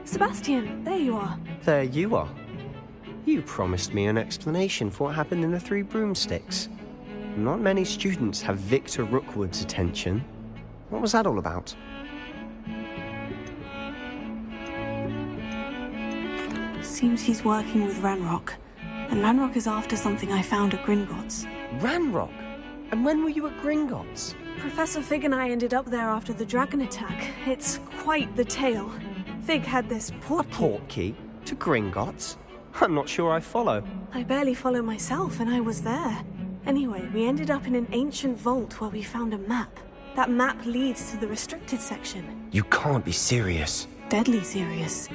Sebastian, there you are. There you are. You promised me an explanation for what happened in the Three Broomsticks. Not many students have Victor Rookwood's attention. What was that all about? Seems he's working with Ranrock. And Ranrock is after something I found at Gringotts. Ranrock? And when were you at Gringotts? Professor Fig and I ended up there after the dragon attack. It's quite the tale. Fig had this portkey. A portkey? To Gringotts? I'm not sure I follow. I barely follow myself, and I was there. Anyway, we ended up in an ancient vault where we found a map. That map leads to the restricted section. You can't be serious. Deadly serious.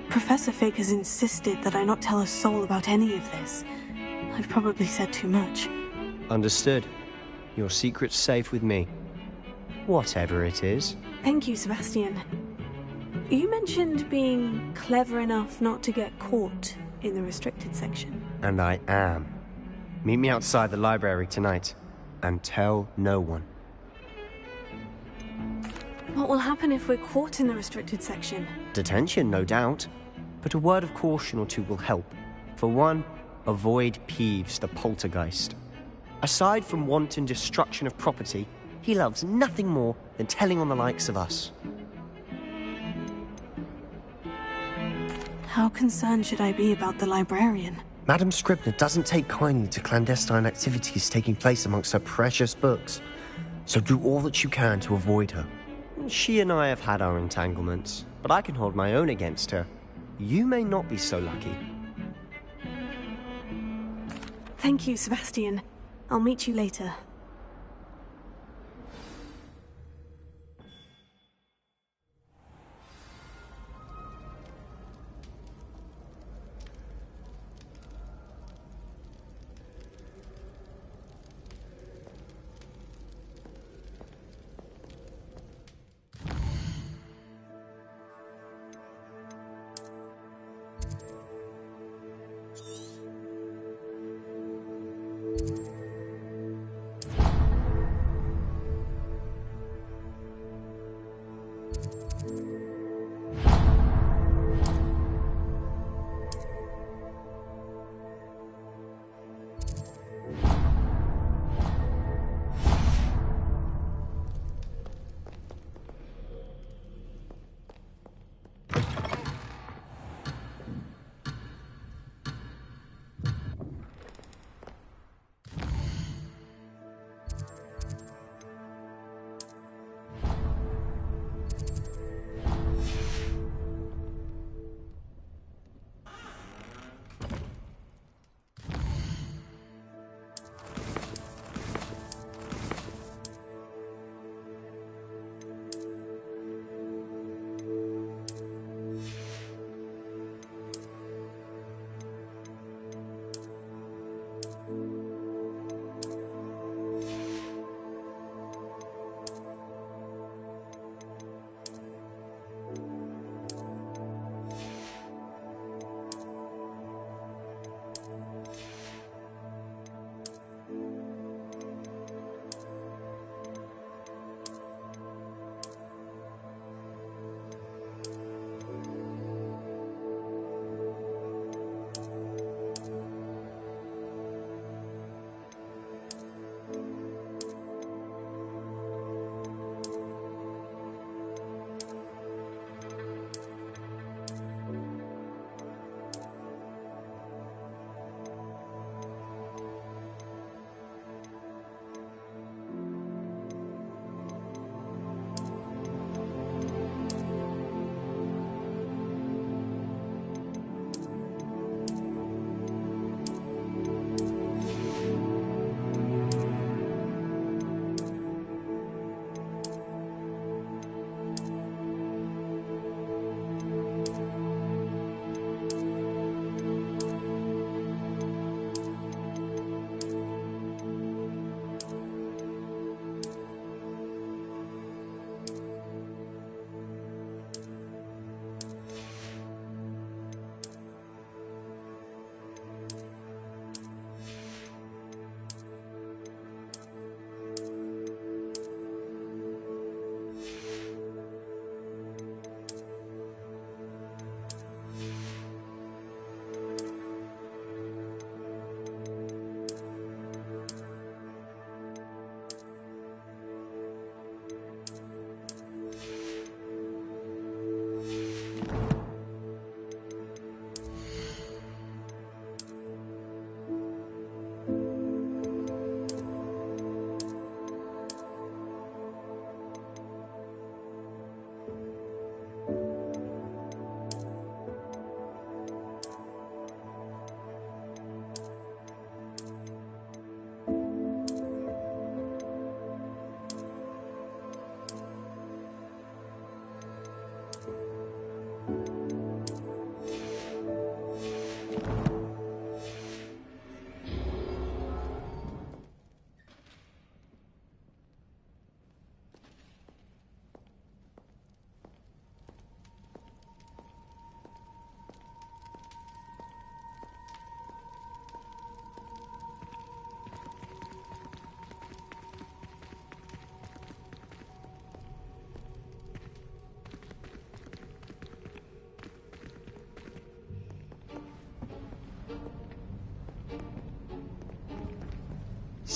Professor Fig has insisted that I not tell a soul about any of this. I've probably said too much. Understood. Your secret's safe with me. Whatever it is. Thank you, Sebastian. You mentioned being clever enough not to get caught in the restricted section. And I am. Meet me outside the library tonight. And tell no one. What will happen if we're caught in the restricted section? Detention, no doubt. But a word of caution or two will help. For one, avoid Peeves, the poltergeist. Aside from wanton destruction of property, he loves nothing more than telling on the likes of us. How concerned should I be about the librarian? Madam Scribner doesn't take kindly to clandestine activities taking place amongst her precious books. So do all that you can to avoid her. She and I have had our entanglements, but I can hold my own against her. You may not be so lucky. Thank you, Sebastian. I'll meet you later.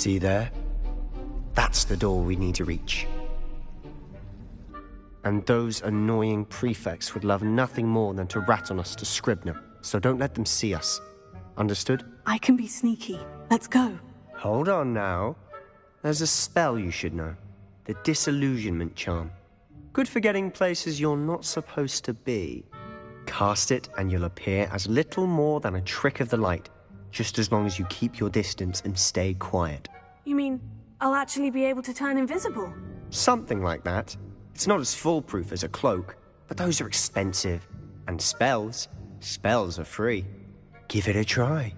See there? That's the door we need to reach. And those annoying prefects would love nothing more than to rat on us to Scribner, so don't let them see us. Understood? I can be sneaky. Let's go. Hold on now. There's a spell you should know. The Disillusionment Charm. Good for getting places you're not supposed to be. Cast it and you'll appear as little more than a trick of the light, just as long as you keep your distance and stay quiet. You mean I'll actually be able to turn invisible? Something like that. It's not as foolproof as a cloak, but those are expensive. And spells are free. Give it a try.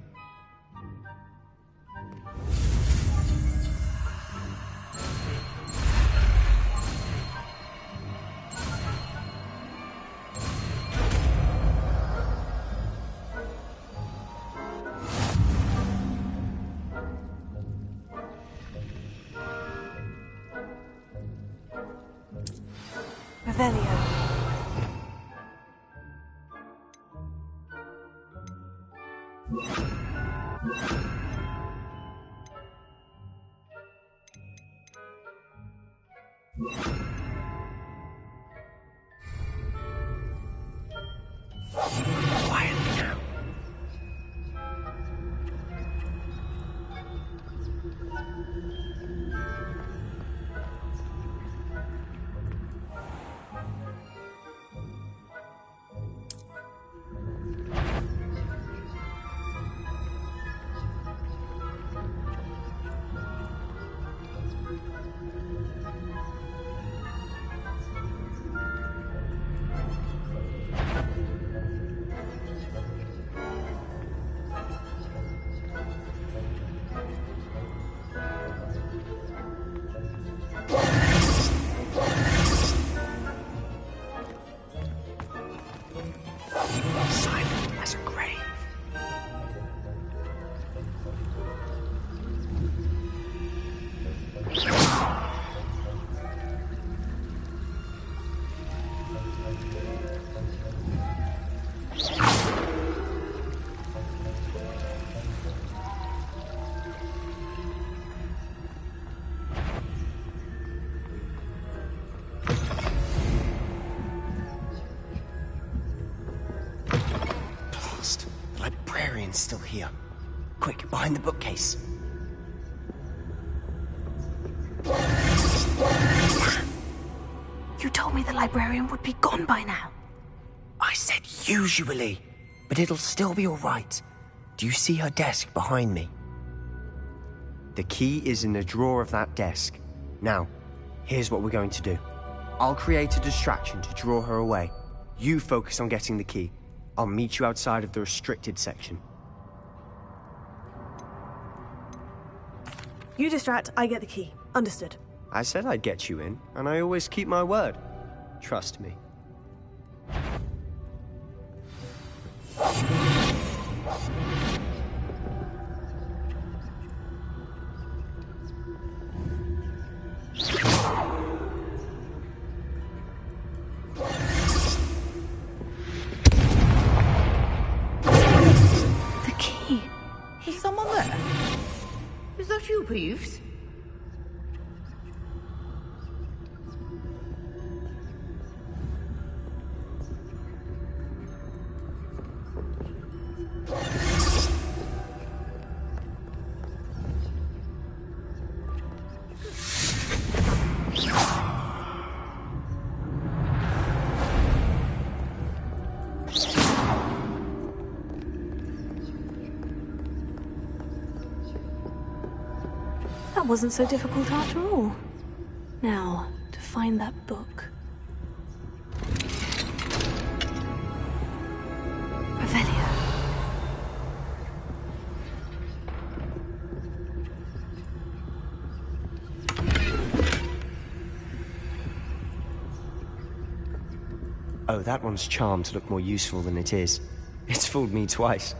Revelio. Quietly now. Silent as a grave. The librarian's still here. Quick, behind the bookcase. You told me the librarian would be gone by now. I said usually, but it'll still be all right. Do you see her desk behind me? The key is in the drawer of that desk. Now, here's what we're going to do. I'll create a distraction to draw her away. You focus on getting the key. I'll meet you outside of the restricted section. You distract, I get the key. Understood. I said I'd get you in, and I always keep my word. Trust me. The key. Is someone there? Is that you, Peeves? That wasn't so difficult after all. Now, to find that book. Revelio. Oh, that one's charmed to look more useful than it is. It's fooled me twice.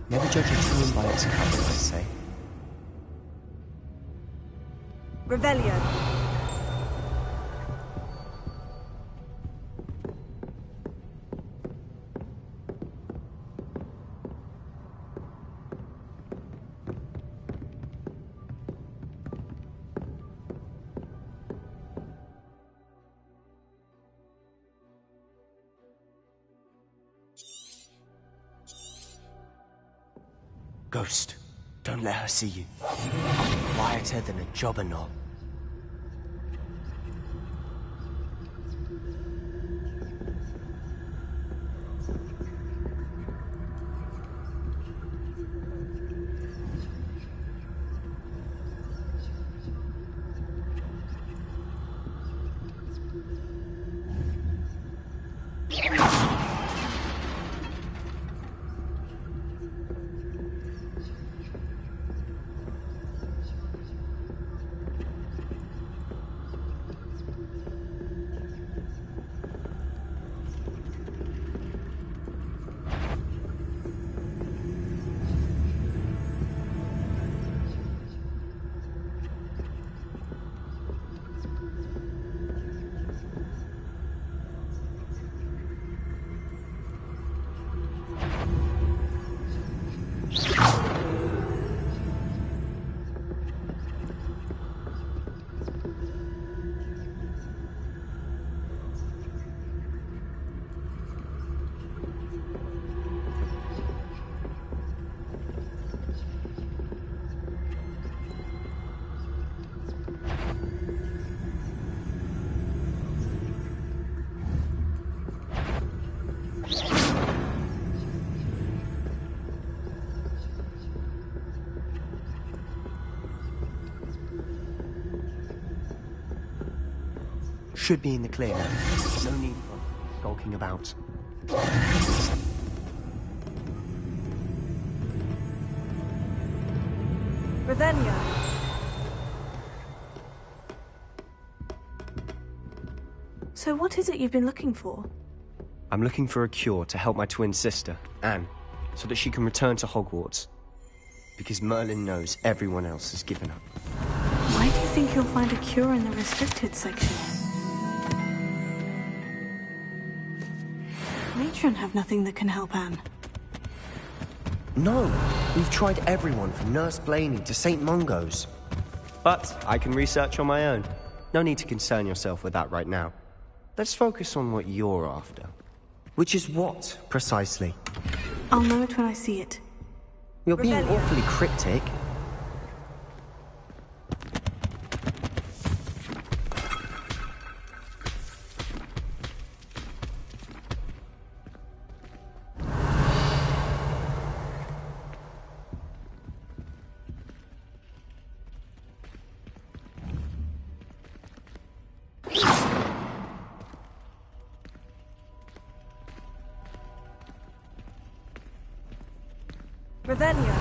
Never judge a tome by its cover, I say. Revelio. Ghost, don't let her see you. I'll be quieter than a jobberknoll. Should be in the clear now. No need for skulking about. Revelia. So what is it you've been looking for? I'm looking for a cure to help my twin sister, Anne, so that she can return to Hogwarts. Because Merlin knows everyone else has given up. Why do you think you'll find a cure in the restricted section? Matron have nothing that can help Anne. No, we've tried everyone from Nurse Blaney to St. Mungo's. But I can research on my own. No need to concern yourself with that right now. Let's focus on what you're after. Which is what, precisely? I'll know it when I see it. You're being Revelia. awfully cryptic. Revelia.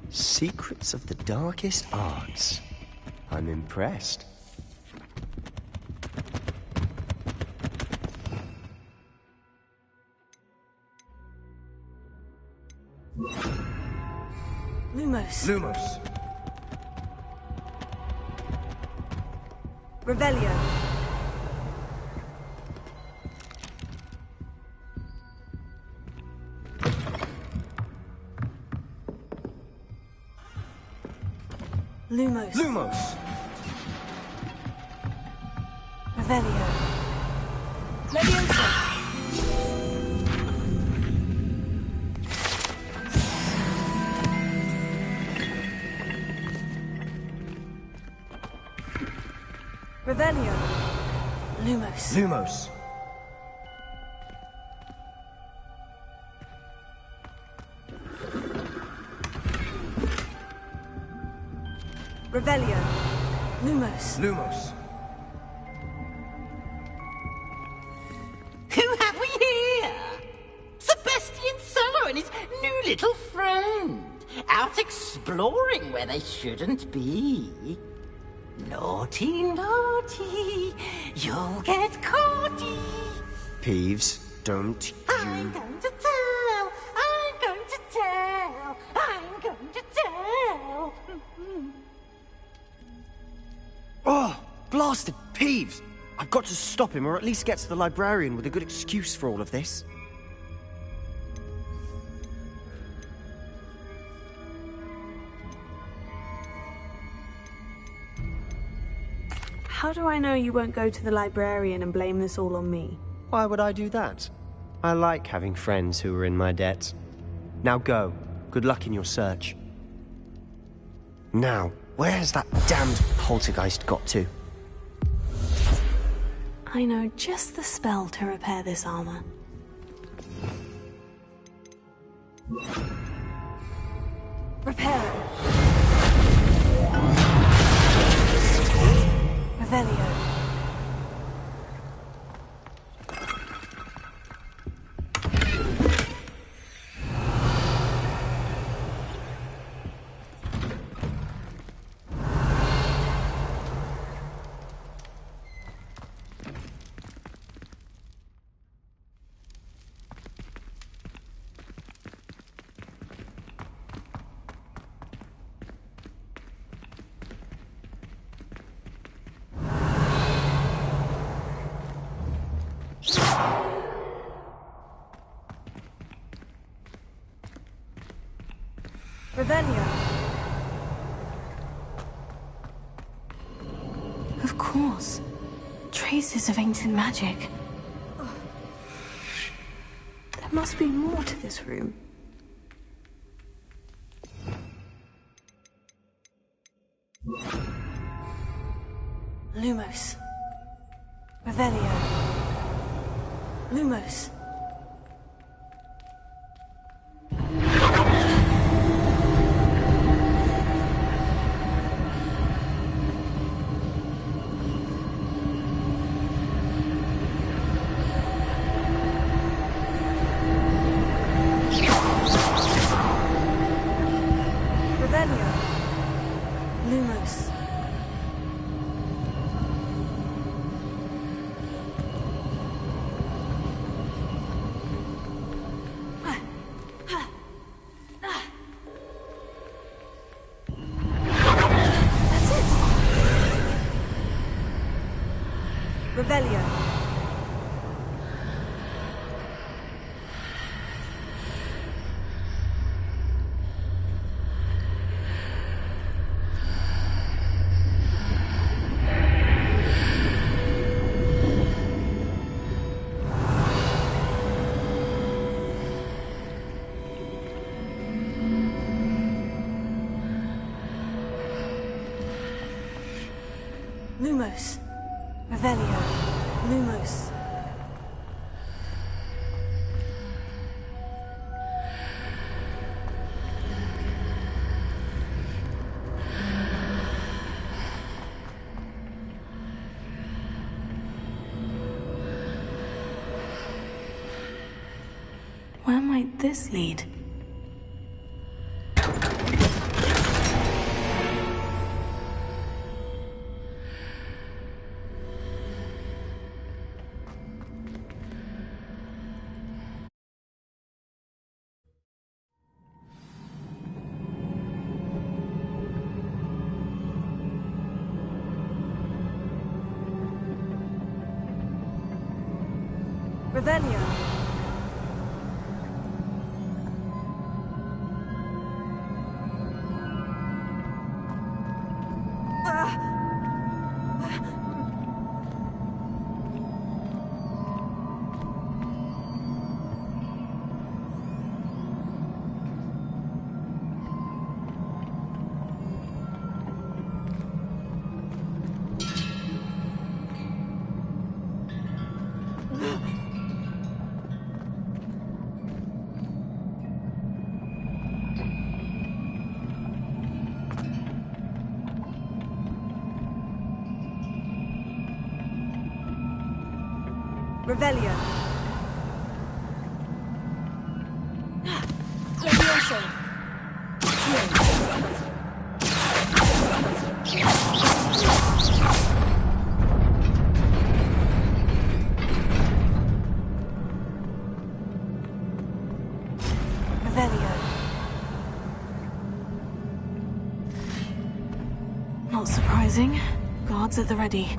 Secrets of the darkest arts. I'm impressed. Lumos. Lumos. Revelia. Lumos. Lumos. Revelia. Leviosa. Revelia. Lumos. Lumos. Revelia. Lumos. Lumos. Who have we here? Sebastian Sallow and his new little friend. Out exploring where they shouldn't be. Naughty, naughty. You'll get caughty. Peeves, don't I'm you... going to tell. I'm going to tell. I'm going to tell. Oh! blasted Peeves! I've got to stop him, or at least get to the librarian with a good excuse for all of this. How do I know you won't go to the librarian and blame this all on me? Why would I do that? I like having friends who are in my debt. Now go. Good luck in your search. Now, where has that damned poltergeist got to? I know just the spell to repair this armor. Reparo. Revelio. Revelio. Of course. Traces of ancient magic. There must be more to this room. Lumos. Revelio. Lumos. Lumos. That's it. Revelio. Lumos. Revelio. Lumos. Where might this lead? Revelio. Revelio. Levioso. Revelio. Not surprising. Guards at the ready.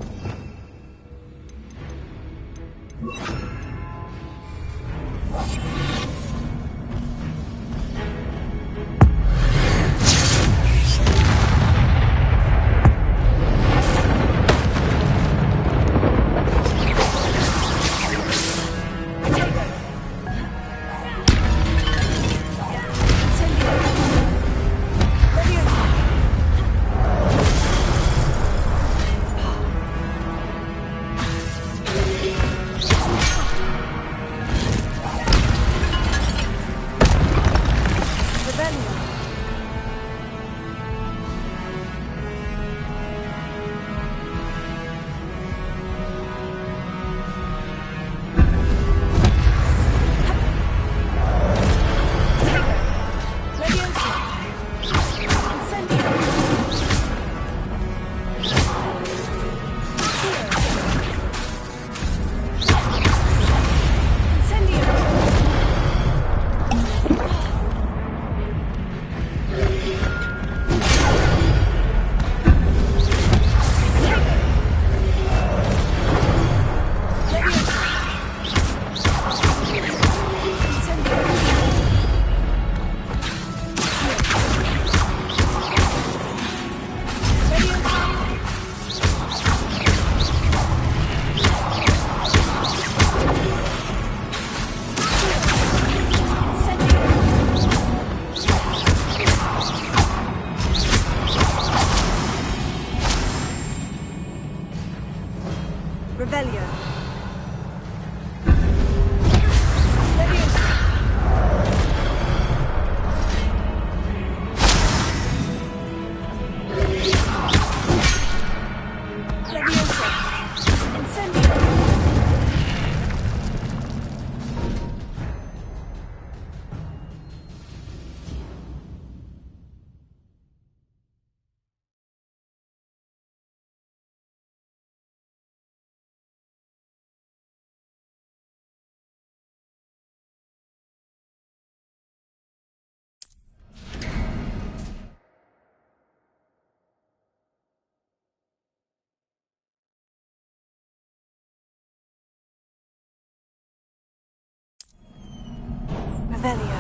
Revelio. Revelio.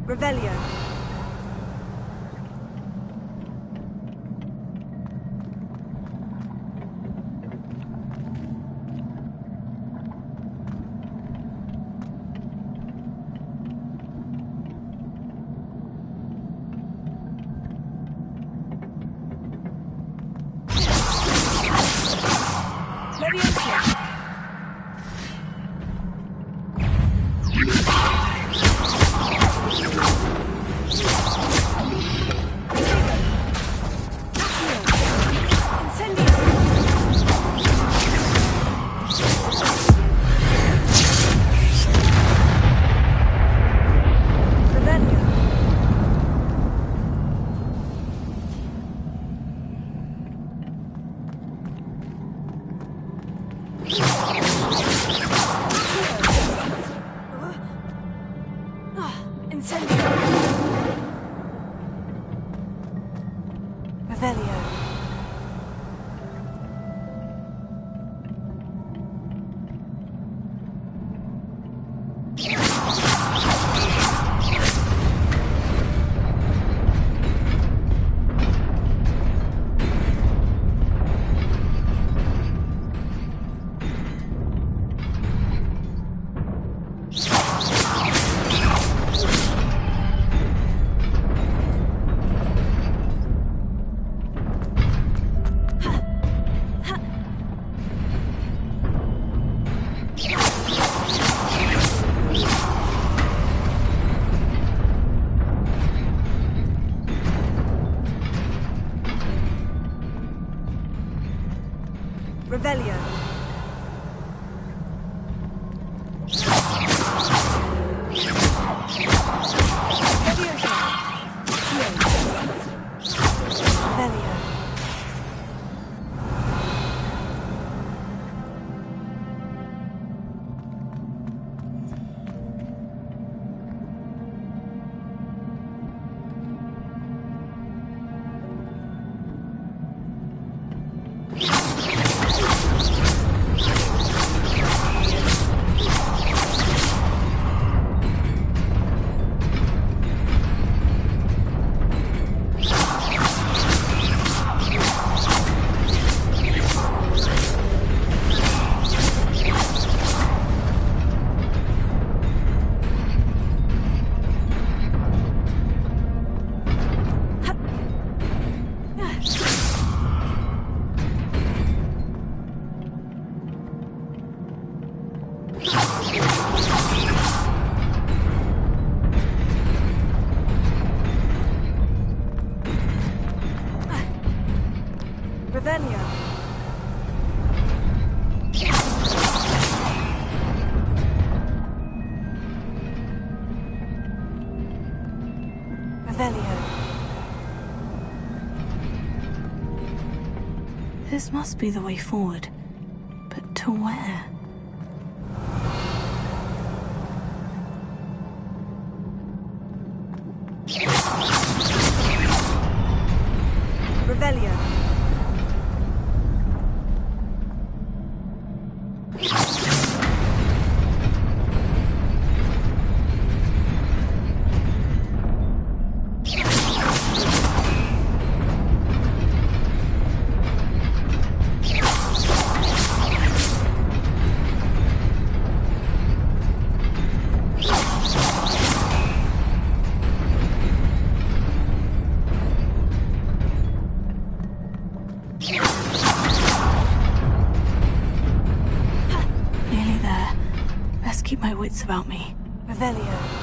Revelio. Revelio. Revelio. Revelio. This must be the way forward. But to where? Revelio. Keep my wits about me. Revelio.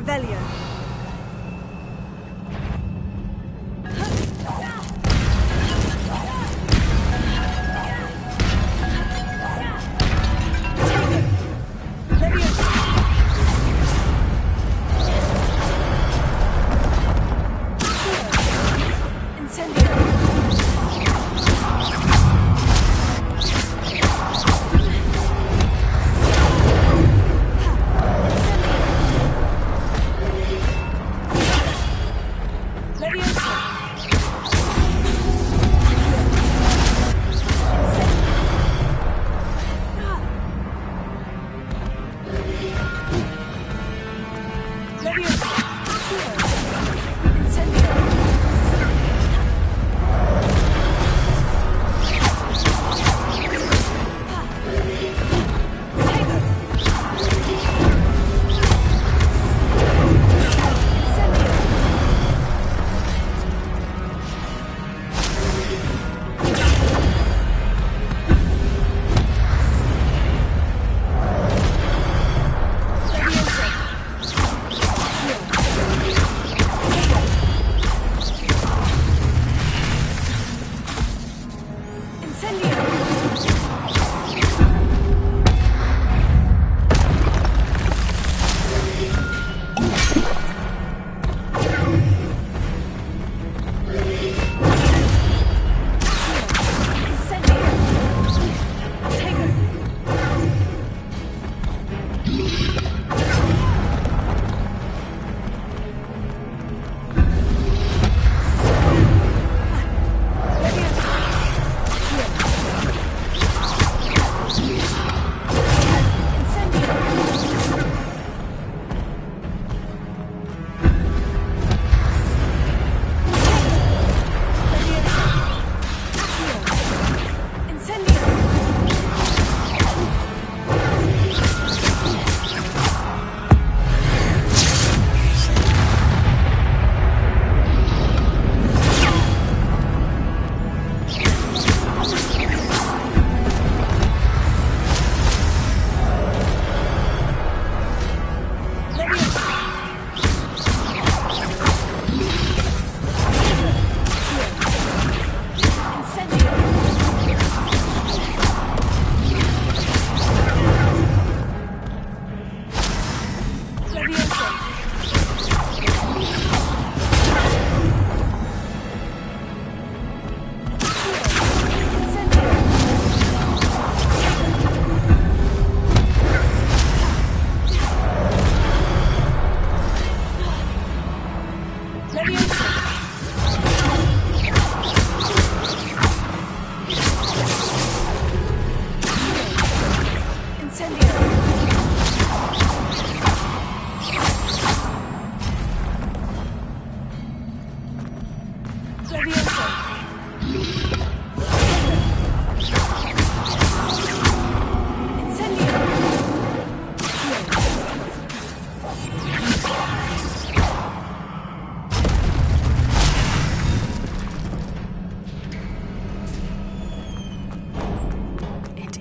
Revelio.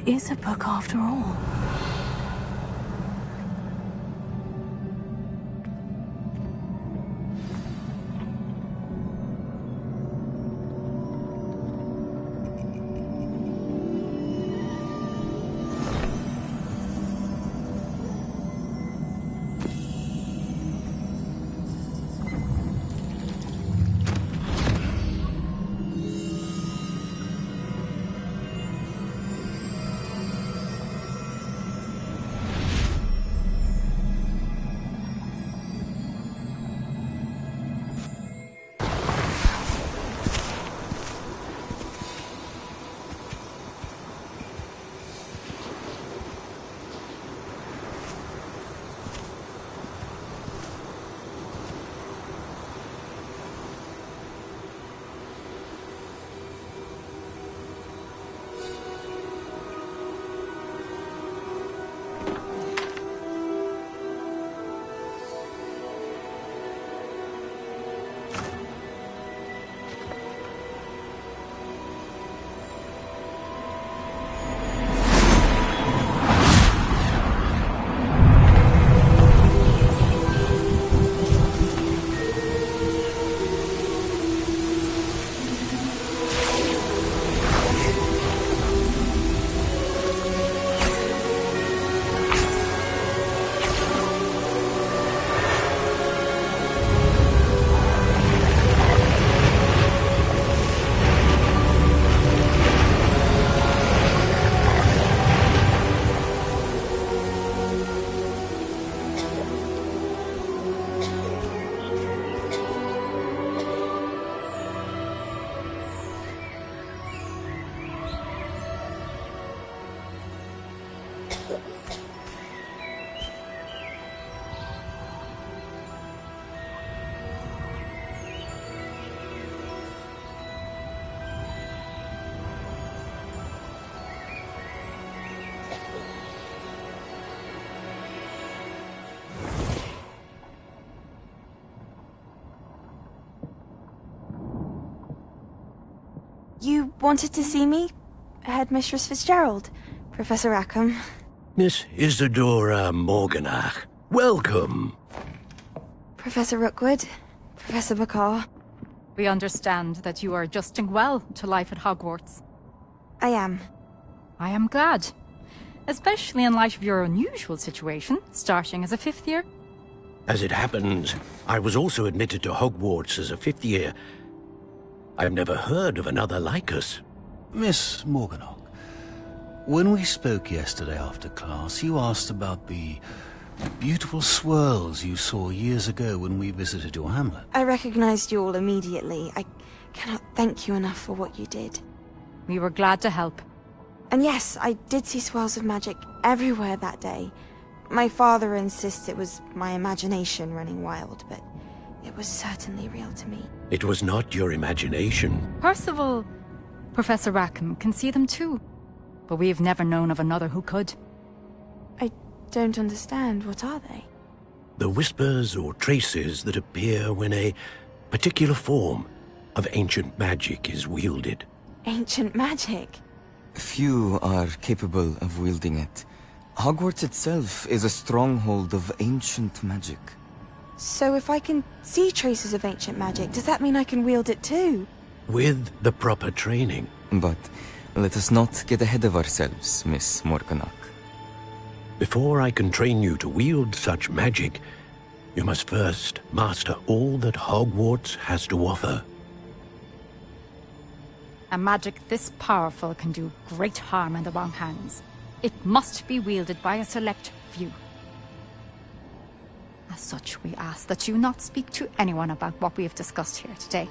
Is a book after all. You wanted to see me? Headmistress Fitzgerald? Professor Rackham? Miss Isadora Morganach, welcome. Professor Rookwood? Professor Bakar? We understand that you are adjusting well to life at Hogwarts. I am. I am glad. Especially in light of your unusual situation, starting as a 5th year. As it happens, I was also admitted to Hogwarts as a 5th year. I've never heard of another like us. Miss Morganach, when we spoke yesterday after class, you asked about the beautiful swirls you saw years ago when we visited your hamlet. I recognized you all immediately. I cannot thank you enough for what you did. We were glad to help. And yes, I did see swirls of magic everywhere that day. My father insists it was my imagination running wild, but it was certainly real to me. It was not your imagination. Percival, Professor Rackham can see them too. But we have never known of another who could. I don't understand. What are they? The whispers or traces that appear when a particular form of ancient magic is wielded. Ancient magic? Few are capable of wielding it. Hogwarts itself is a stronghold of ancient magic. So if I can see traces of ancient magic, does that mean I can wield it too? With the proper training. But let us not get ahead of ourselves, Miss Morganach. Before I can train you to wield such magic, you must first master all that Hogwarts has to offer. A magic this powerful can do great harm in the wrong hands. It must be wielded by a select few. As such, we ask that you not speak to anyone about what we have discussed here today.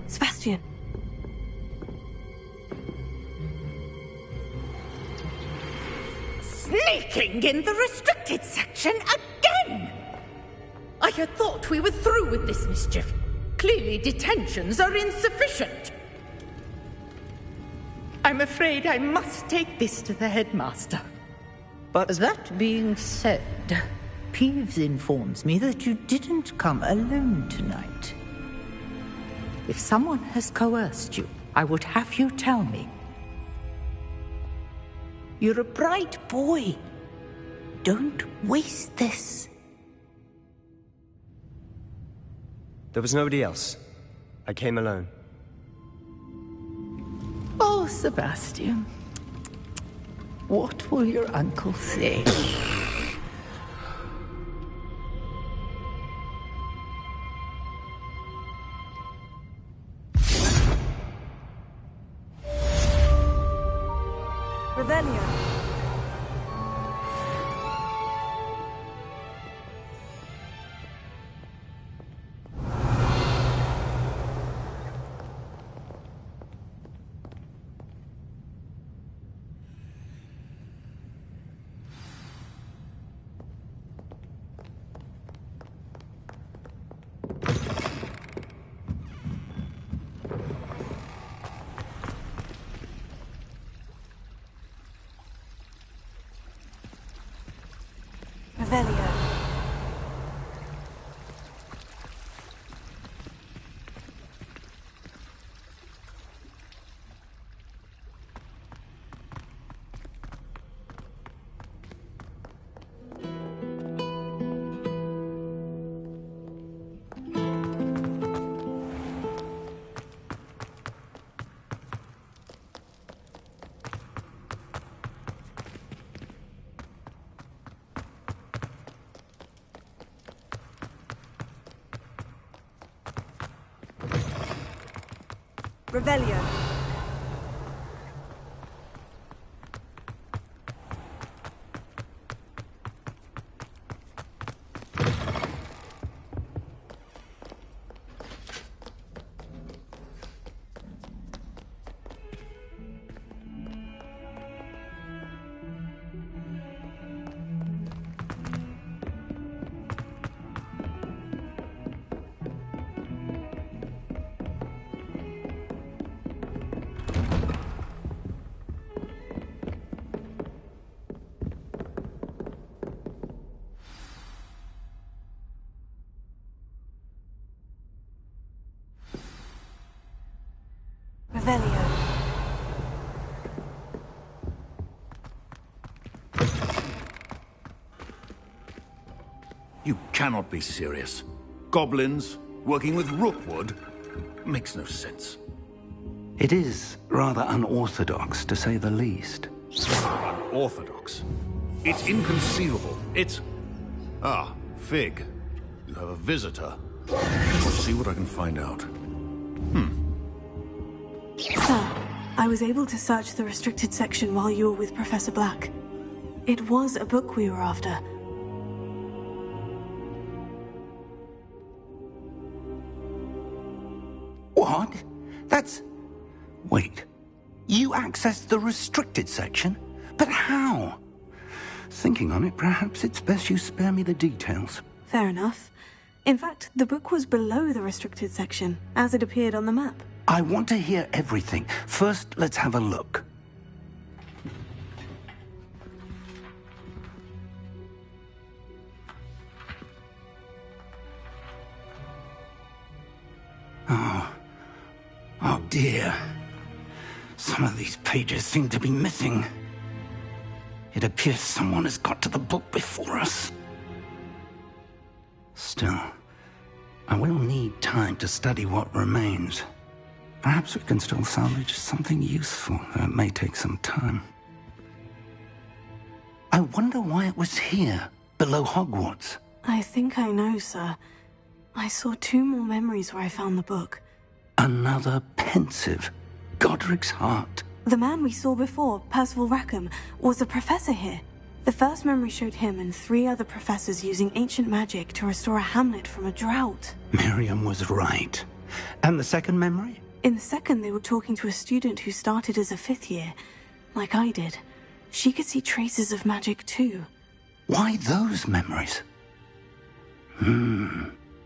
Sebastian. Sneaking in the restricted section again! I had thought we were through with this mischief. Clearly detentions are insufficient. I'm afraid I must take this to the headmaster. But that being said, Peeves informs me that you didn't come alone tonight. If someone has coerced you, I would have you tell me. You're a bright boy. Don't waste this. There was nobody else. I came alone. Oh, Sebastian. What will your uncle say? Revelio. Revelio. Revelio. You cannot be serious. Goblins, working with Rookwood? Makes no sense. It is rather unorthodox, to say the least. Unorthodox? It's inconceivable. It's... Ah, Fig. You have a visitor. Let's see what I can find out. Sir, I was able to search the restricted section while you were with Professor Black. It was a book we were after. What? That's... Wait. You accessed the restricted section? But how? Thinking on it, perhaps it's best you spare me the details. Fair enough. In fact, the book was below the restricted section, as it appeared on the map. I want to hear everything. First, let's have a look. Oh dear. Some of these pages seem to be missing. It appears someone has got to the book before us. Still, I will need time to study what remains. Perhaps we can still salvage something useful, though it may take some time. I wonder why it was here, below Hogwarts. I think I know, sir. I saw 2 more memories where I found the book. Another pensive. Godric's heart. The man we saw before, Percival Rackham, was a professor here. The first memory showed him and 3 other professors using ancient magic to restore a hamlet from a drought. Miriam was right. And the second memory? In the second, they were talking to a student who started as a 5th year, like I did. She could see traces of magic too. Why those memories?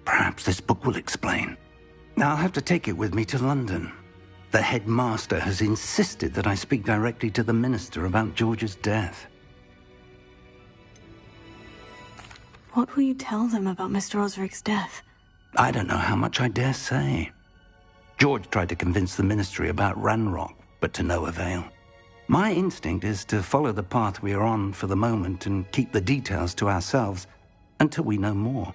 Perhaps this book will explain. I'll have to take it with me to London. The headmaster has insisted that I speak directly to the minister about George's death. What will you tell them about Mr. Osric's death? I don't know how much I dare say. George tried to convince the ministry about Ranrock, but to no avail. My instinct is to follow the path we are on for the moment and keep the details to ourselves until we know more.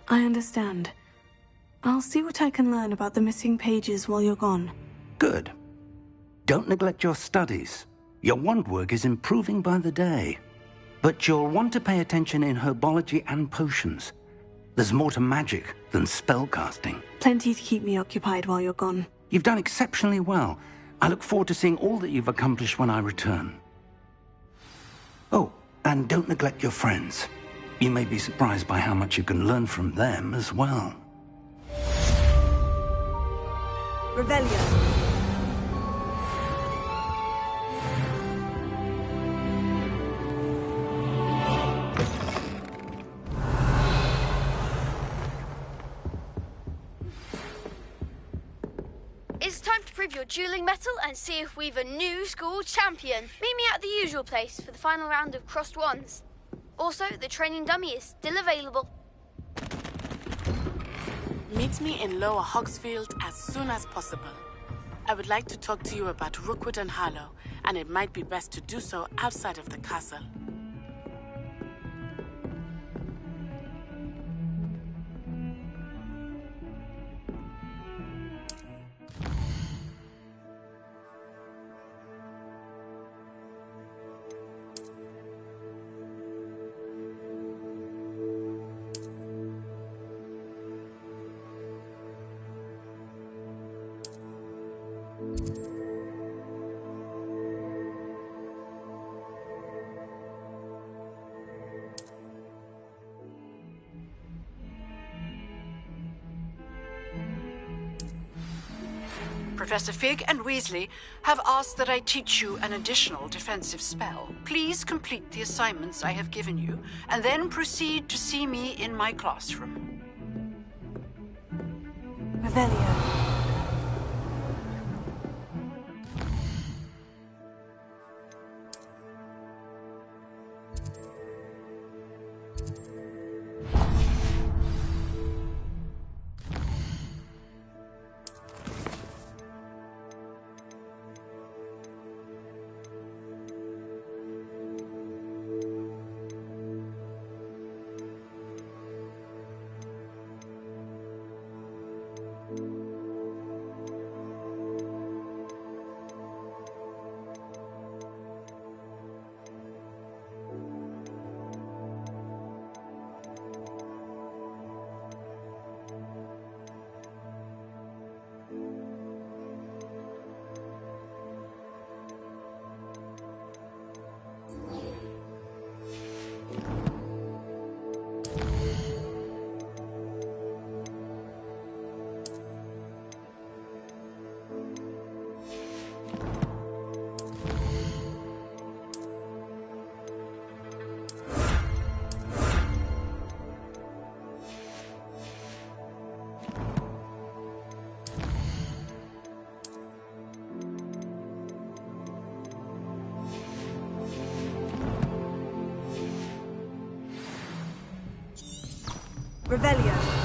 I understand. I'll see what I can learn about the missing pages while you're gone. Good. Don't neglect your studies. Your wand work is improving by the day. But you'll want to pay attention in herbology and potions. There's more to magic than spellcasting. Plenty to keep me occupied while you're gone. You've done exceptionally well. I look forward to seeing all that you've accomplished when I return. Oh, and don't neglect your friends. You may be surprised by how much you can learn from them as well. Revelio. It's time to prove your dueling mettle and see if we've a new school champion. Meet me at the usual place for the final round of crossed wands. Also, the training dummy is still available. Meet me in Lower Hogsfield as soon as possible. I would like to talk to you about Rookwood and Harlow, and it might be best to do so outside of the castle. Professor Fig and Weasley have asked that I teach you an additional defensive spell. Please complete the assignments I have given you, and then proceed to see me in my classroom. Revelio. Revelio.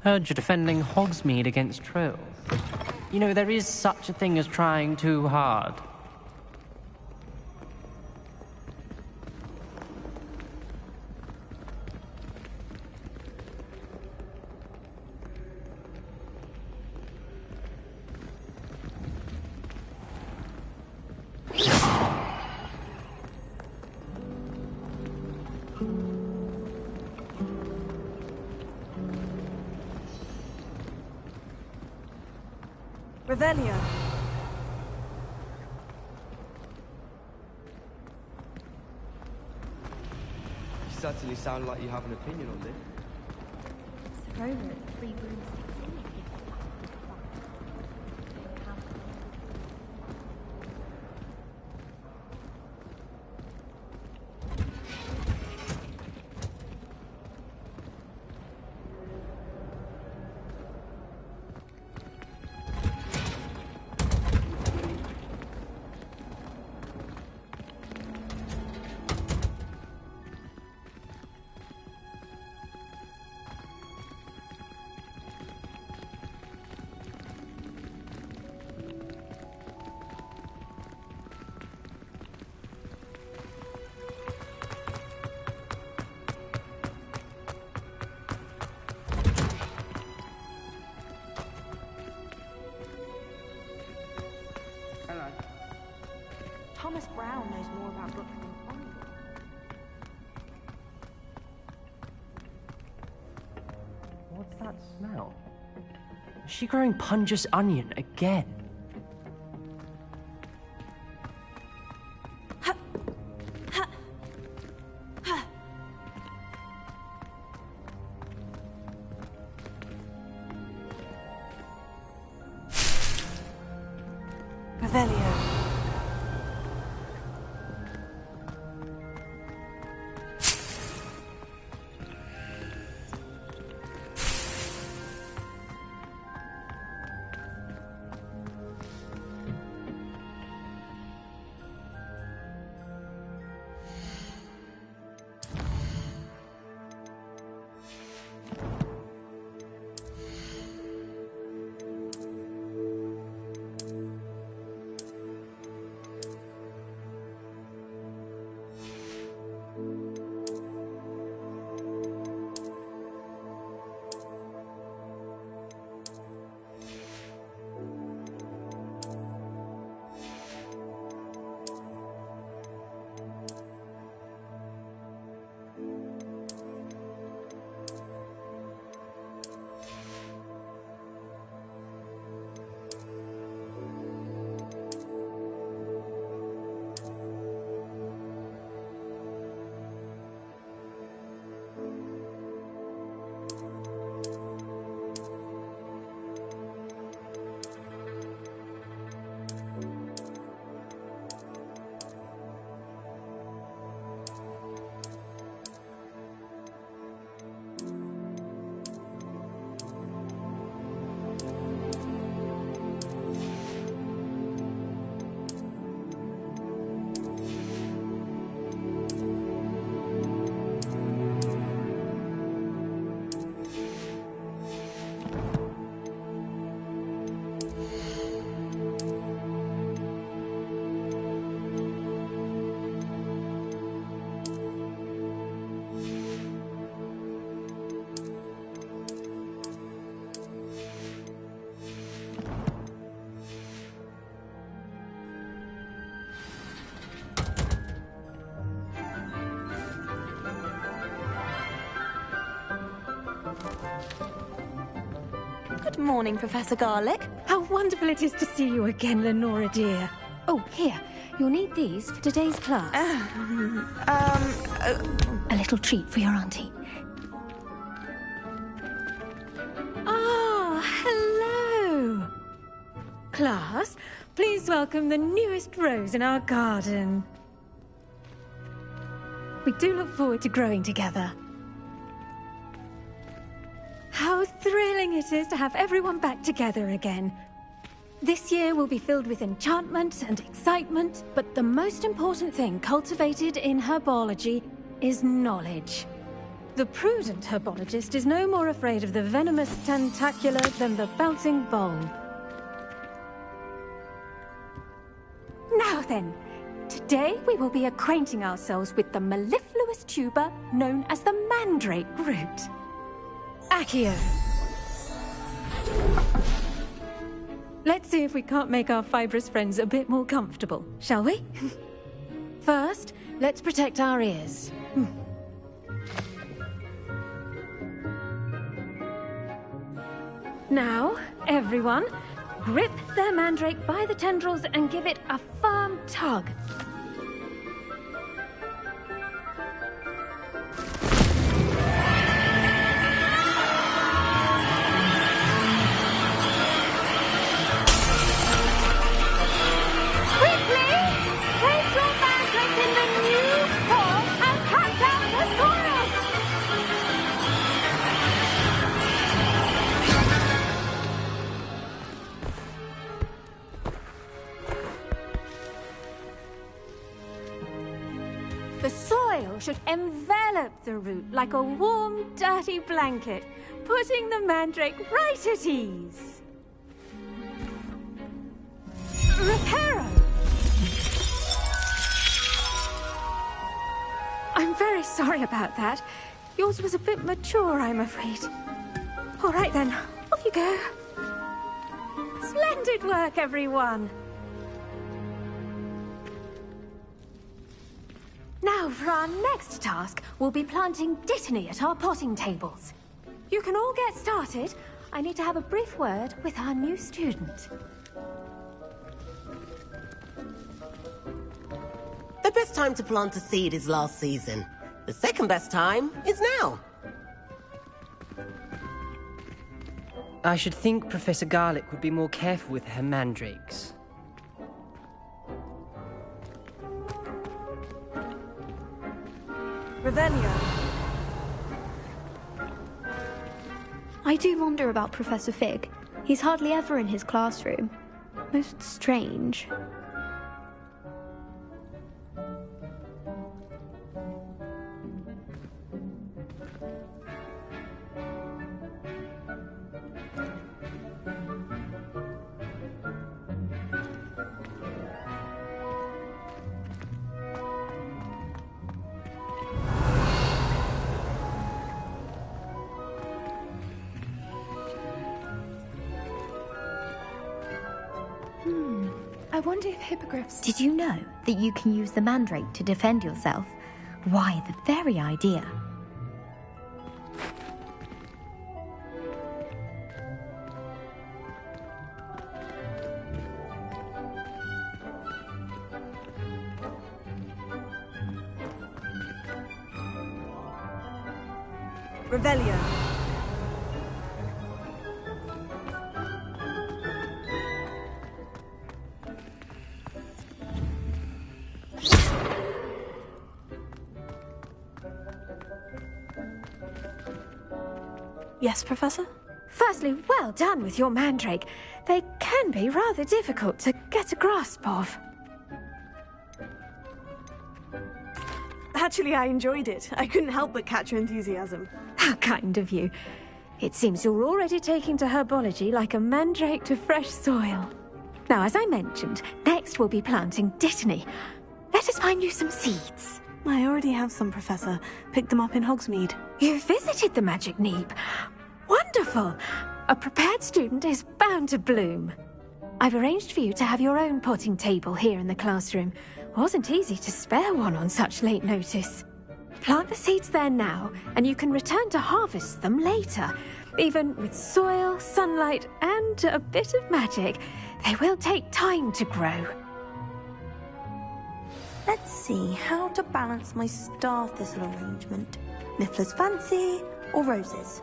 Heard you're defending Hogsmeade against trolls. You know, there is such a thing as trying too hard. Revelio. You certainly sound like you have an opinion on this. Thomas Brown knows more about books than Bond. What's that smell? Is she growing Pungus onion again? Revelio. Good morning, Professor Garlick. How wonderful it is to see you again, Lenora dear. Oh, here. You'll need these for today's class. A little treat for your auntie. Ah, hello. Class, please welcome the newest rose in our garden. We do look forward to growing together. How thrilling it is to have everyone back together again. This year will be filled with enchantment and excitement, but the most important thing cultivated in herbology is knowledge. The prudent herbologist is no more afraid of the venomous tentacula than the bouncing bulb. Now then, today we will be acquainting ourselves with the mellifluous tuber known as the mandrake root. Accio. Let's see if we can't make our fibrous friends a bit more comfortable, shall we? First, let's protect our ears. Now, everyone, grip their mandrake by the tendrils and give it a firm tug. The soil should envelop the root like a warm, dirty blanket, putting the mandrake right at ease. Reparo! I'm very sorry about that. Yours was a bit mature, I'm afraid. All right then, off you go. Splendid work, everyone! Now, for our next task, we'll be planting dittany at our potting tables. You can all get started. I need to have a brief word with our new student. The best time to plant a seed is last season. The second best time is now. I should think Professor Garlick would be more careful with her mandrakes. Revelio. I do wonder about Professor Fig. He's hardly ever in his classroom. Most strange. I wonder if hippogriffs... Did you know that you can use the mandrake to defend yourself? Why, the very idea. Revelio. Yes, Professor? Firstly, well done with your mandrake. They can be rather difficult to get a grasp of. Actually, I enjoyed it. I couldn't help but catch your enthusiasm. How kind of you. It seems you're already taking to herbology like a mandrake to fresh soil. Now, as I mentioned, next we'll be planting dittany. Let us find you some seeds. I already have some, Professor. Picked them up in Hogsmeade. You visited the Magic Neep. Wonderful! A prepared student is bound to bloom. I've arranged for you to have your own potting table here in the classroom. Wasn't easy to spare one on such late notice. Plant the seeds there now, and you can return to harvest them later. Even with soil, sunlight, and a bit of magic, they will take time to grow. Let's see how to balance my star thistle arrangement. Niffler's fancy or roses?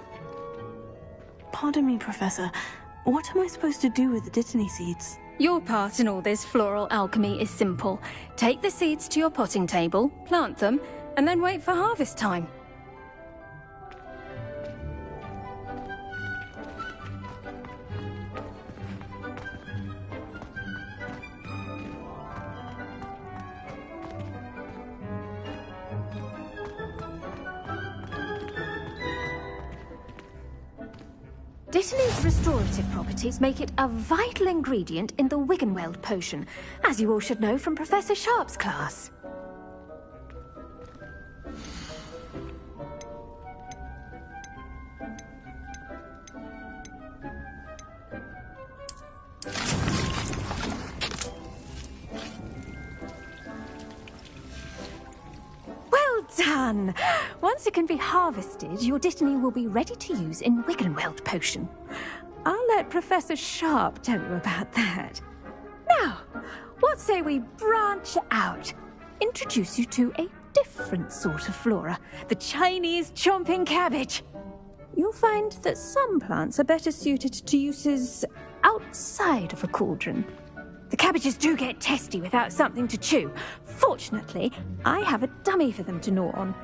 Pardon me, Professor. What am I supposed to do with the dittany seeds? Your part in all this floral alchemy is simple. Take the seeds to your potting table, plant them, and then wait for harvest time. Dittany's restorative properties make it a vital ingredient in the Wiggenweld potion, as you all should know from Professor Sharp's class. Well done! Once it can be harvested, your Dittany will be ready to use in Wiggenweld potion. I'll let Professor Sharp tell you about that. Now, what say we branch out? Introduce you to a different sort of flora, the Chinese chomping cabbage. You'll find that some plants are better suited to uses outside of a cauldron. The cabbages do get testy without something to chew. Fortunately, I have a dummy for them to gnaw on.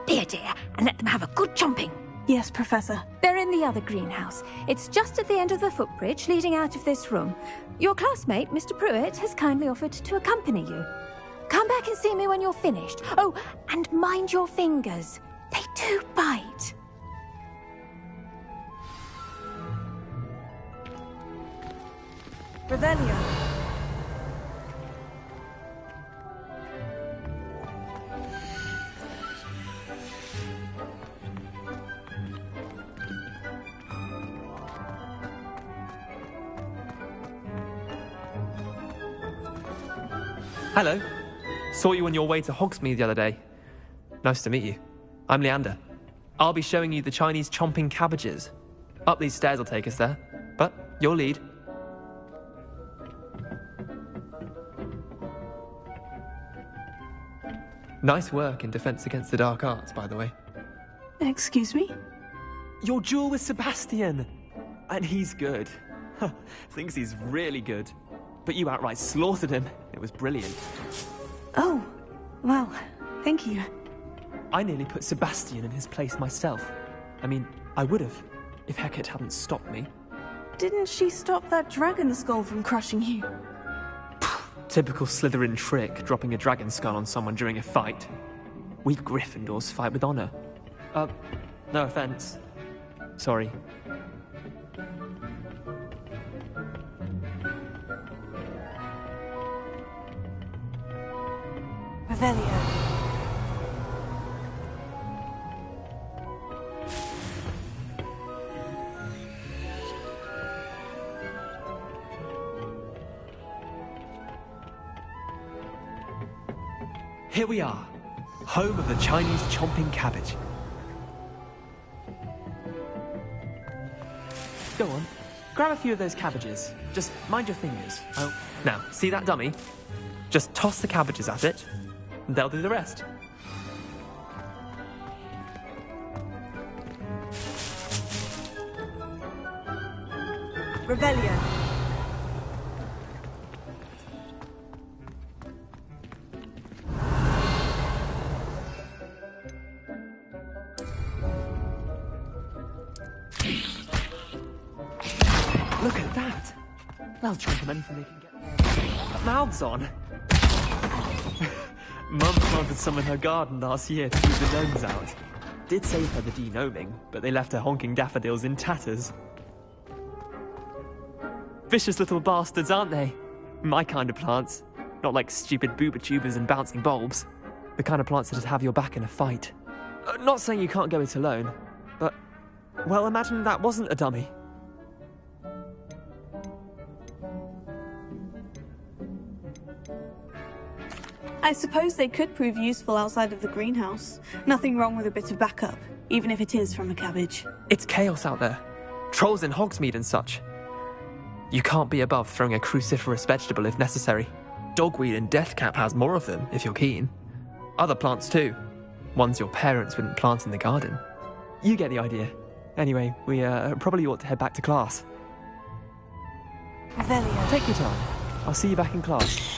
Here, dear, and let them have a good chomping. Yes, Professor. They're in the other greenhouse. It's just at the end of the footbridge leading out of this room. Your classmate, Mr. Pruitt, has kindly offered to accompany you. Come back and see me when you're finished. Oh, and mind your fingers. They do bite. Revelio. Hello. Saw you on your way to Hogsmeade the other day. Nice to meet you. I'm Leander. I'll be showing you the Chinese chomping cabbages. Up these stairs will take us there, but your lead. Nice work in Defense Against the Dark Arts, by the way. Excuse me? Your duel with Sebastian! And he's good. Thinks he's really good. But you outright slaughtered him. It was brilliant. Oh, well, thank you. I nearly put Sebastian in his place myself. I mean, I would have, if Hecate hadn't stopped me. Didn't she stop that dragon skull from crushing you? Typical Slytherin trick, dropping a dragon skull on someone during a fight. We Gryffindors fight with honor. No offense. Sorry. Revelio. Here we are, home of the Chinese chomping cabbage. Go on, grab a few of those cabbages. Just mind your fingers. Oh, now, see that dummy? Just toss the cabbages at it, and they'll do the rest. Revelio. Look at that! They'll chomp on anything they can get mouths on. Mum planted some in her garden last year to keep the gnomes out. Did save her the de-gnoming, but they left her honking daffodils in tatters. Vicious little bastards, aren't they? My kind of plants. Not like stupid booba tubers and bouncing bulbs. The kind of plants that'd have your back in a fight. Not saying you can't go it alone, but... well, imagine that wasn't a dummy. I suppose they could prove useful outside of the greenhouse. Nothing wrong with a bit of backup, even if it is from a cabbage. It's chaos out there. Trolls in Hogsmeade and such. You can't be above throwing a cruciferous vegetable if necessary. Dogweed and Deathcap has more of them, if you're keen. Other plants too. Ones your parents wouldn't plant in the garden. You get the idea. Anyway, we probably ought to head back to class. Revelio. Take your time. I'll see you back in class.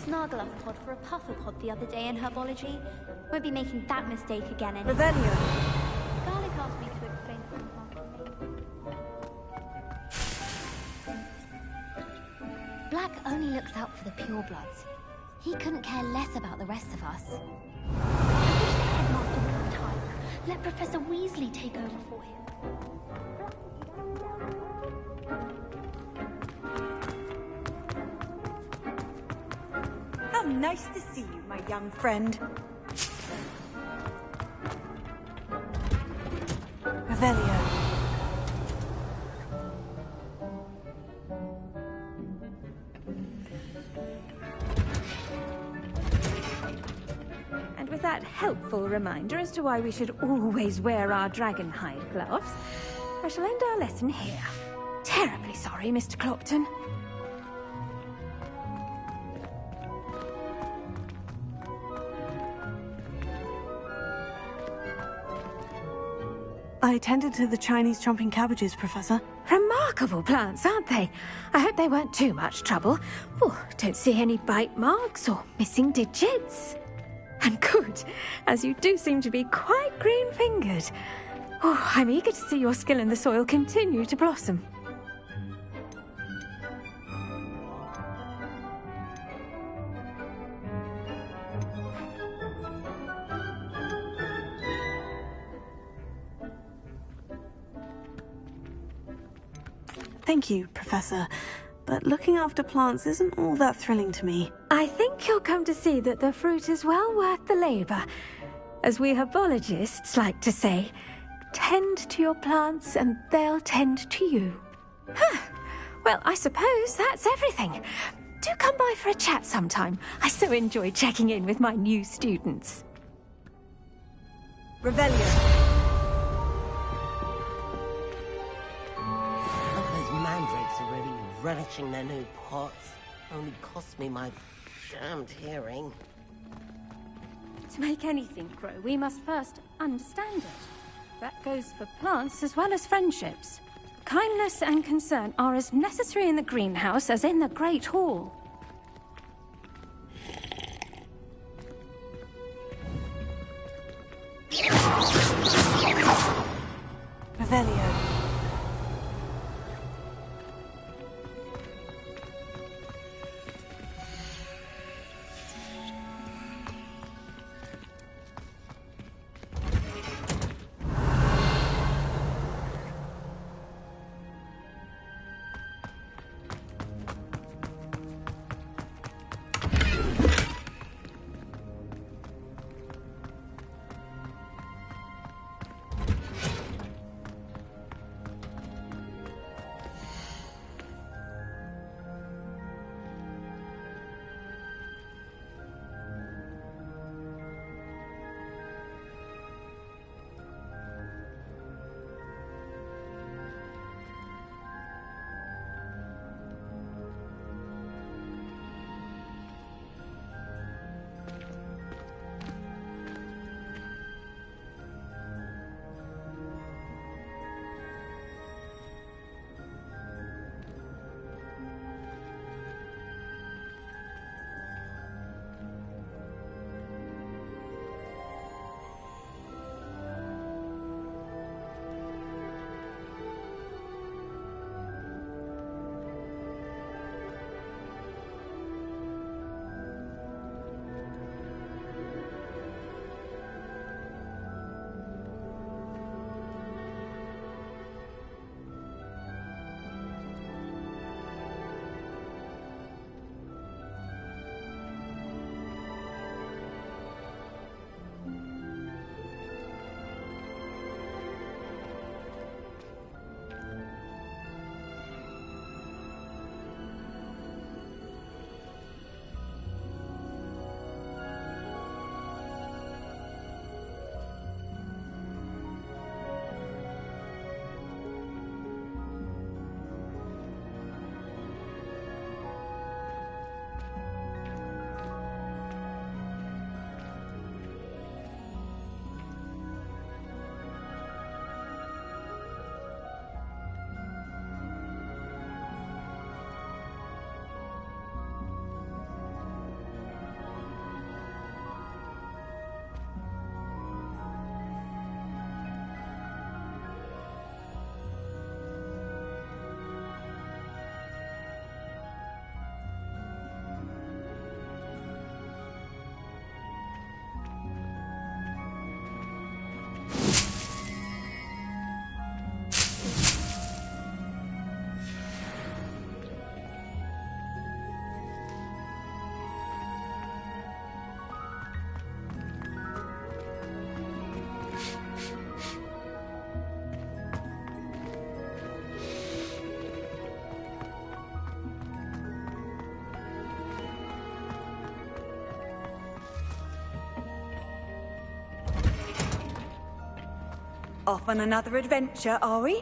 Snargluff pod for a puffer pod the other day in herbology. Won't be making that mistake again anymore. Revelio. Garlic asked me to explain something. Black only looks out for the purebloods. He couldn't care less about the rest of us. I wish the headmaster would have time. Let Professor Weasley take over for him. Nice to see you, my young friend. Revelio. And with that helpful reminder as to why we should always wear our dragon hide gloves, I shall end our lesson here. Terribly sorry, Mr. Clopton. I attended to the Chinese chomping cabbages, Professor. Remarkable plants, aren't they? I hope they weren't too much trouble. Oh, don't see any bite marks or missing digits. And good, as you do seem to be quite green-fingered. Oh, I'm eager to see your skill in the soil continue to blossom. Thank you, Professor. But looking after plants isn't all that thrilling to me. I think you'll come to see that the fruit is well worth the labor. As we herbologists like to say, tend to your plants and they'll tend to you. Huh. Well, I suppose that's everything. Do come by for a chat sometime. I so enjoy checking in with my new students. Revelio. Mandrakes are really relishing their new pots. Only cost me my damned hearing. To make anything grow, we must first understand it. That goes for plants as well as friendships. Kindness and concern are as necessary in the greenhouse as in the Great Hall. Revelio. Off on another adventure, are we?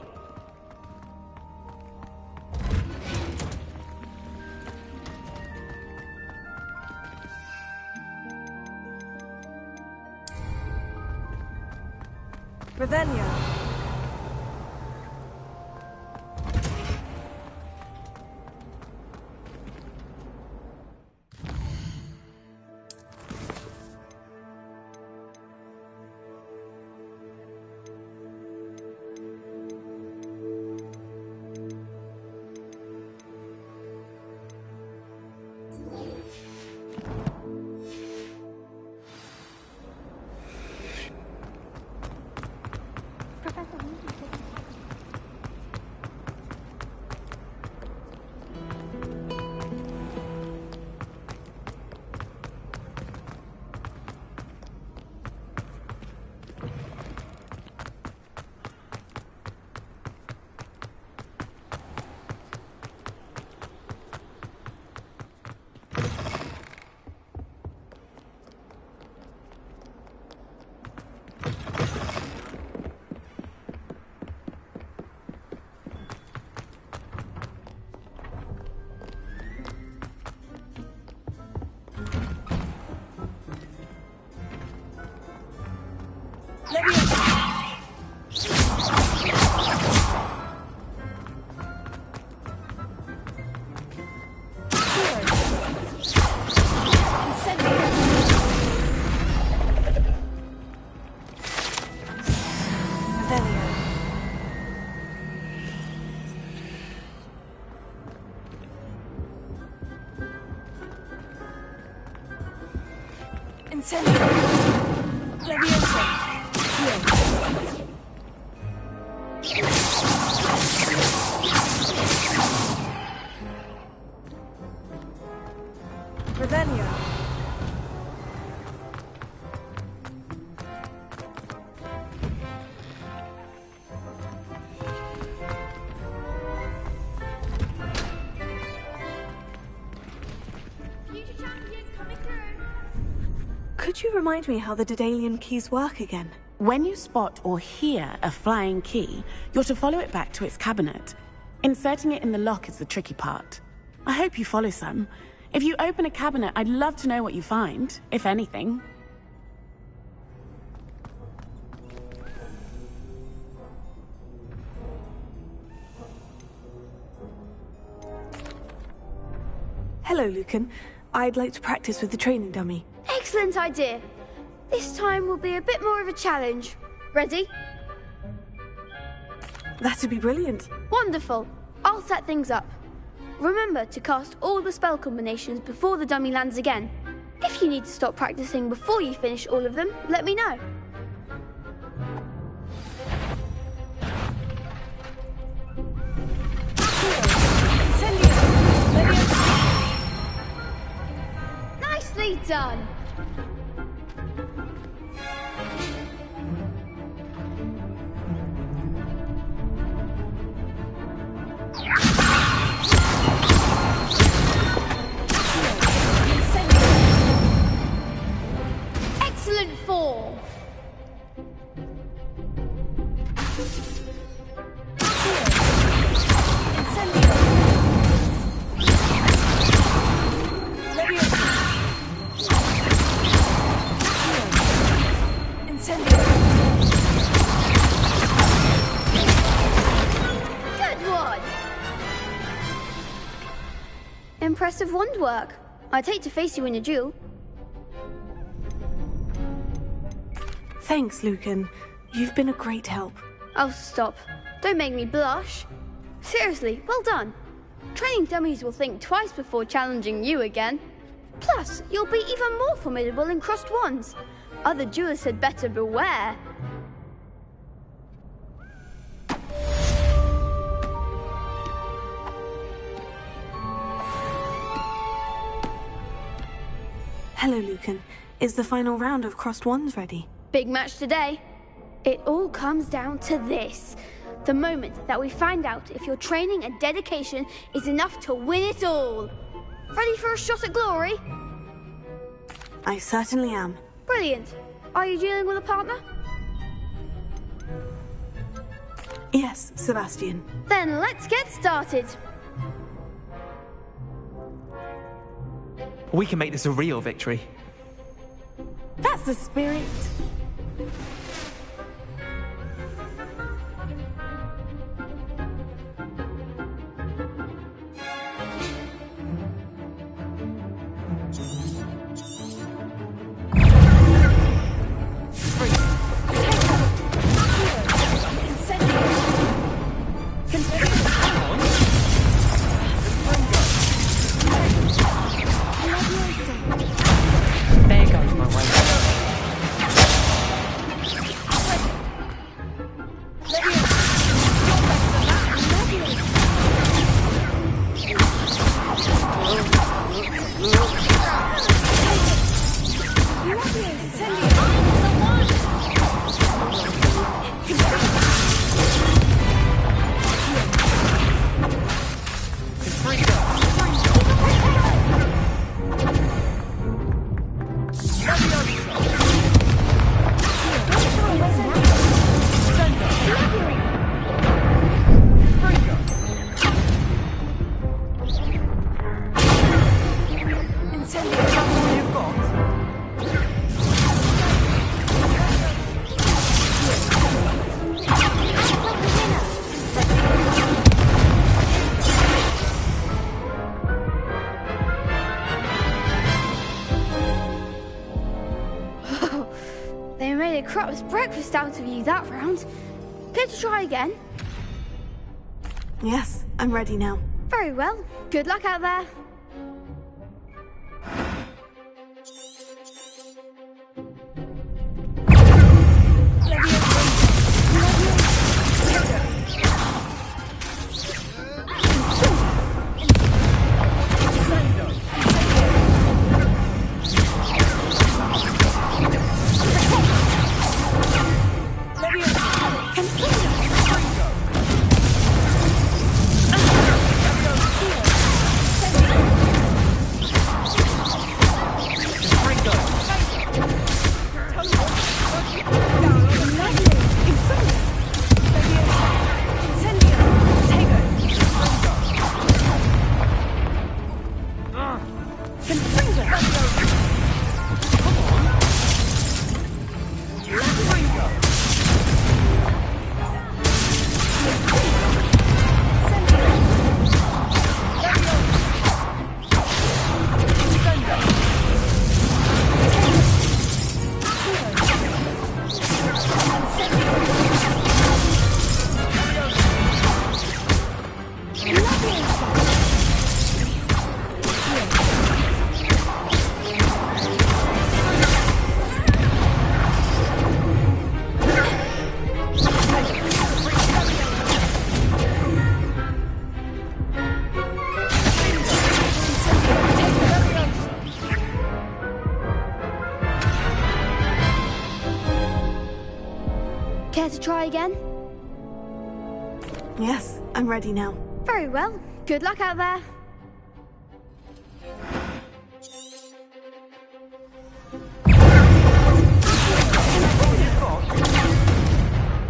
Revelio. Could you remind me how the Daedalian keys work again? When you spot or hear a flying key, you're to follow it back to its cabinet. Inserting it in the lock is the tricky part. I hope you follow some. If you open a cabinet, I'd love to know what you find, if anything. Hello, Lucan. I'd like to practice with the training dummy. Excellent idea. This time will be a bit more of a challenge. Ready? That'd be brilliant. Wonderful. I'll set things up. Remember to cast all the spell combinations before the dummy lands again. If you need to stop practicing before you finish all of them, let me know. Nicely done. Excellent form. Impressive wand work. I'd hate to face you in a duel. Thanks, Lucan. You've been a great help. Oh, stop. Don't make me blush. Seriously, well done. Training dummies will think twice before challenging you again. Plus, you'll be even more formidable in crossed wands. Other duelists had better beware. Hello, Lucan. Is the final round of crossed wands ready? Big match today. It all comes down to this. The moment that we find out if your training and dedication is enough to win it all. Ready for a shot at glory? I certainly am. Brilliant. Are you dealing with a partner? Yes, Sebastian. Then let's get started. We can make this a real victory. That's the spirit. There goes my way. They made a crap's breakfast out of you that round. Care to try again? Yes, I'm ready now. Very well. Good luck out there. Care to try again? Yes, I'm ready now. Very well. Good luck out there.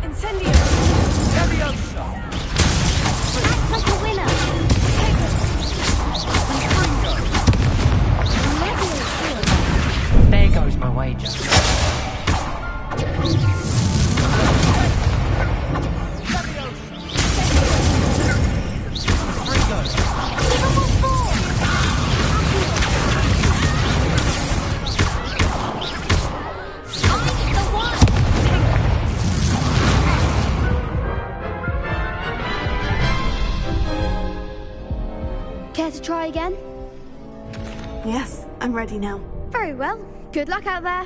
Incendio! Act like a winner. There goes my wager. Care to try again? Yes, I'm ready now. Very well. Good luck out there.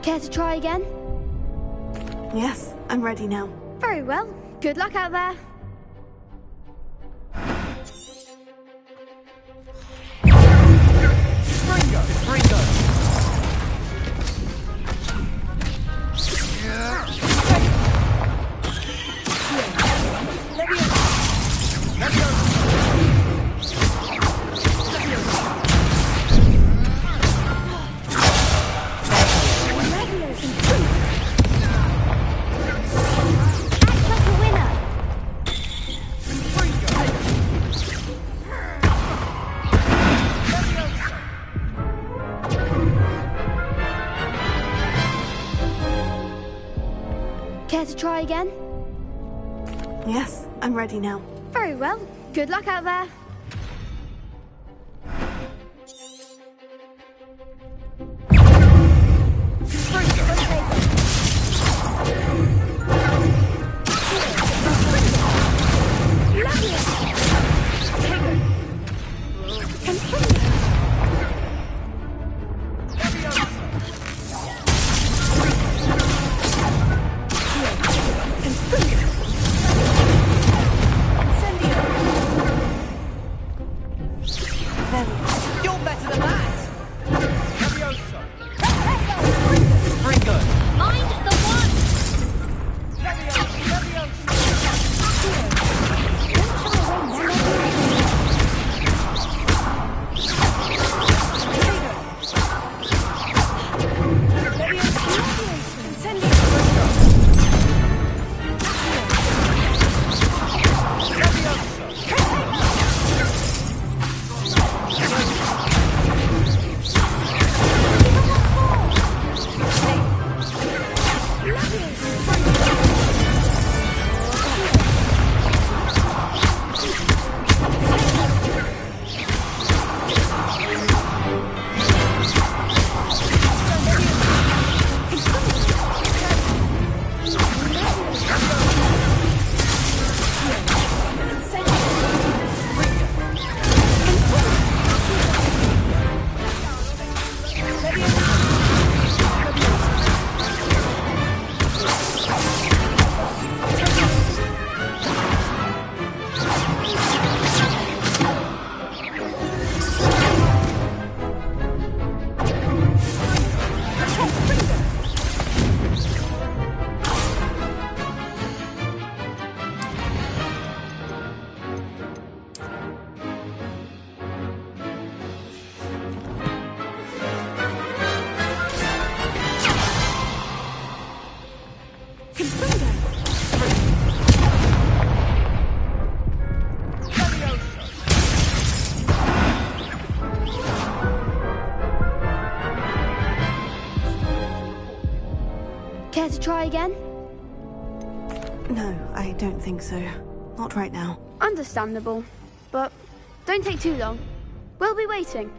Care to try again? Yes, I'm ready now. Very well. Good luck out there. Care to try again? Yes, I'm ready now. Very well. Good luck out there. You're better than that! Mind the one! Care to try again? No, I don't think so. Not right now. Understandable. But don't take too long. We'll be waiting.